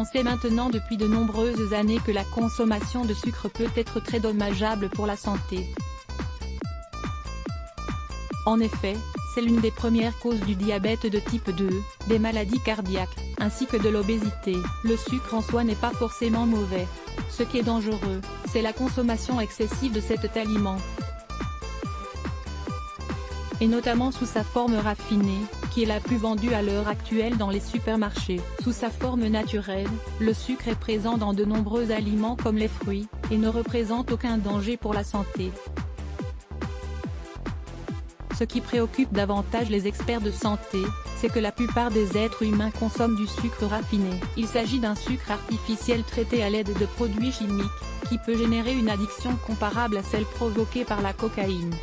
On sait maintenant depuis de nombreuses années que la consommation de sucre peut être très dommageable pour la santé. En effet, c'est l'une des premières causes du diabète de type 2, des maladies cardiaques, ainsi que de l'obésité. Le sucre en soi n'est pas forcément mauvais. Ce qui est dangereux, c'est la consommation excessive de cet aliment. Et notamment sous sa forme raffinée, qui est la plus vendue à l'heure actuelle dans les supermarchés. Sous sa forme naturelle, le sucre est présent dans de nombreux aliments comme les fruits, et ne représente aucun danger pour la santé. Ce qui préoccupe davantage les experts de santé, c'est que la plupart des êtres humains consomment du sucre raffiné. Il s'agit d'un sucre artificiel traité à l'aide de produits chimiques, qui peut générer une addiction comparable à celle provoquée par la cocaïne.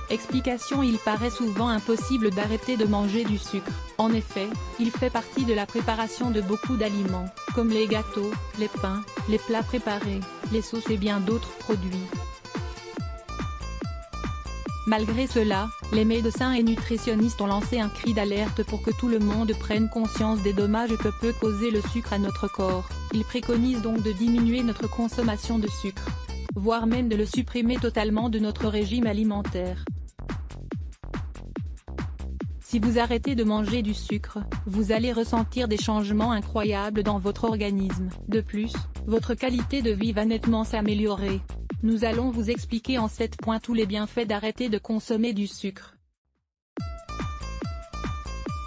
Explication: il paraît souvent impossible d'arrêter de manger du sucre. En effet, il fait partie de la préparation de beaucoup d'aliments, comme les gâteaux, les pains, les plats préparés, les sauces et bien d'autres produits. Malgré cela, les médecins et nutritionnistes ont lancé un cri d'alerte pour que tout le monde prenne conscience des dommages que peut causer le sucre à notre corps. Ils préconisent donc de diminuer notre consommation de sucre, voire même de le supprimer totalement de notre régime alimentaire. Si vous arrêtez de manger du sucre, vous allez ressentir des changements incroyables dans votre organisme. De plus, votre qualité de vie va nettement s'améliorer. Nous allons vous expliquer en 7 points tous les bienfaits d'arrêter de consommer du sucre.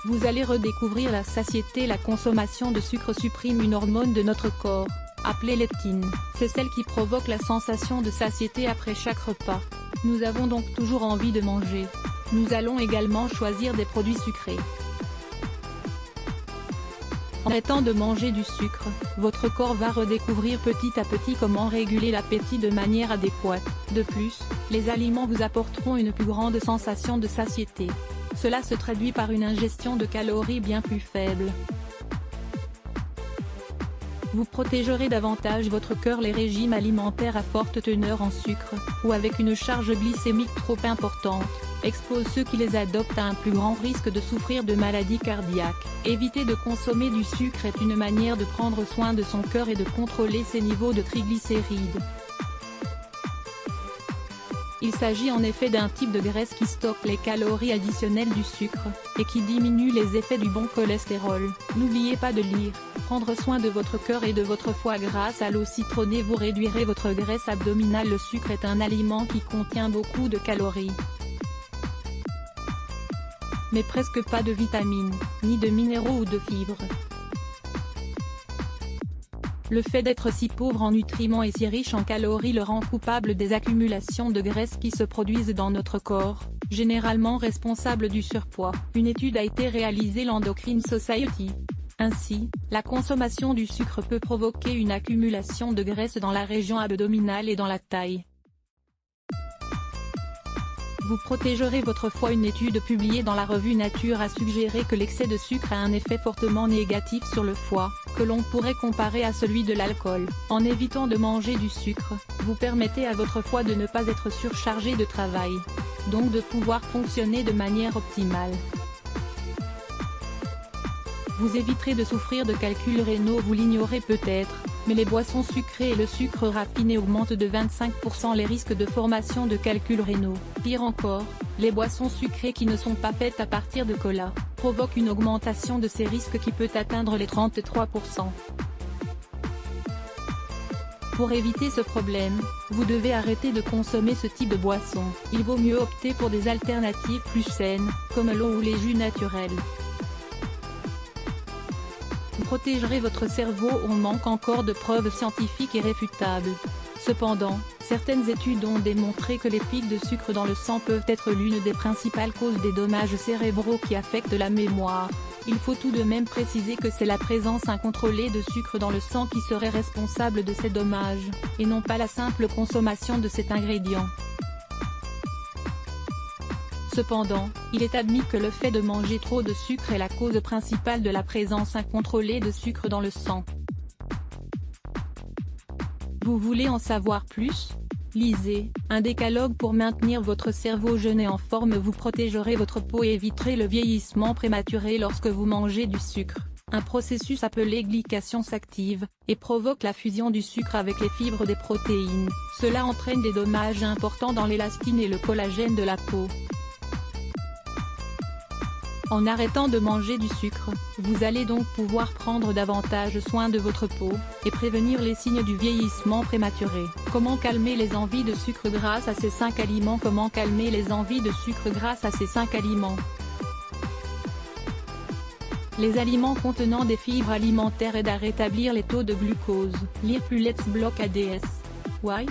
Vous allez redécouvrir la satiété. La consommation de sucre supprime une hormone de notre corps, appelée leptine. C'est celle qui provoque la sensation de satiété après chaque repas. Nous avons donc toujours envie de manger. Nous allons également choisir des produits sucrés. En arrêtant de manger du sucre, votre corps va redécouvrir petit à petit comment réguler l'appétit de manière adéquate. De plus, les aliments vous apporteront une plus grande sensation de satiété. Cela se traduit par une ingestion de calories bien plus faible. Vous protégerez davantage votre cœur. Les régimes alimentaires à forte teneur en sucre, ou avec une charge glycémique trop importante, exposent ceux qui les adoptent à un plus grand risque de souffrir de maladies cardiaques. Éviter de consommer du sucre est une manière de prendre soin de son cœur et de contrôler ses niveaux de triglycérides. Il s'agit en effet d'un type de graisse qui stocke les calories additionnelles du sucre, et qui diminue les effets du bon cholestérol. N'oubliez pas de lire. Prendre soin de votre cœur et de votre foie grâce à l'eau citronnée. Vous réduirez votre graisse abdominale. Le sucre est un aliment qui contient beaucoup de calories, mais presque pas de vitamines, ni de minéraux ou de fibres. Le fait d'être si pauvre en nutriments et si riche en calories le rend coupable des accumulations de graisse qui se produisent dans notre corps, généralement responsables du surpoids. Une étude a été réalisée l'Endocrine Society. Ainsi, la consommation du sucre peut provoquer une accumulation de graisse dans la région abdominale et dans la taille. Vous protégerez votre foie. Une étude publiée dans la revue Nature a suggéré que l'excès de sucre a un effet fortement négatif sur le foie, que l'on pourrait comparer à celui de l'alcool. En évitant de manger du sucre, vous permettez à votre foie de ne pas être surchargé de travail, donc de pouvoir fonctionner de manière optimale. Vous éviterez de souffrir de calculs rénaux. Vous l'ignorez peut-être, mais les boissons sucrées et le sucre raffiné augmentent de 25% les risques de formation de calculs rénaux. Pire encore, les boissons sucrées qui ne sont pas faites à partir de cola, provoquent une augmentation de ces risques qui peut atteindre les 33%. Pour éviter ce problème, vous devez arrêter de consommer ce type de boisson. Il vaut mieux opter pour des alternatives plus saines, comme l'eau ou les jus naturels. Vous protégerez votre cerveau. On manque encore de preuves scientifiques irréfutables. Cependant, certaines études ont démontré que les pics de sucre dans le sang peuvent être l'une des principales causes des dommages cérébraux qui affectent la mémoire. Il faut tout de même préciser que c'est la présence incontrôlée de sucre dans le sang qui serait responsable de ces dommages, et non pas la simple consommation de cet ingrédient. Cependant, il est admis que le fait de manger trop de sucre est la cause principale de la présence incontrôlée de sucre dans le sang. Vous voulez en savoir plus? Lisez un décalogue pour maintenir votre cerveau jeune et en forme. Vous protégerez votre peau et éviterez le vieillissement prématuré lorsque vous mangez du sucre. Un processus appelé glycation s'active, et provoque la fusion du sucre avec les fibres des protéines. Cela entraîne des dommages importants dans l'élastine et le collagène de la peau. En arrêtant de manger du sucre, vous allez donc pouvoir prendre davantage soin de votre peau, et prévenir les signes du vieillissement prématuré. Comment calmer les envies de sucre grâce à ces 5 aliments? Comment calmer les envies de sucre grâce à ces 5 aliments? Les aliments contenant des fibres alimentaires aident à rétablir les taux de glucose. Lire plus Let's Block ADS. Why?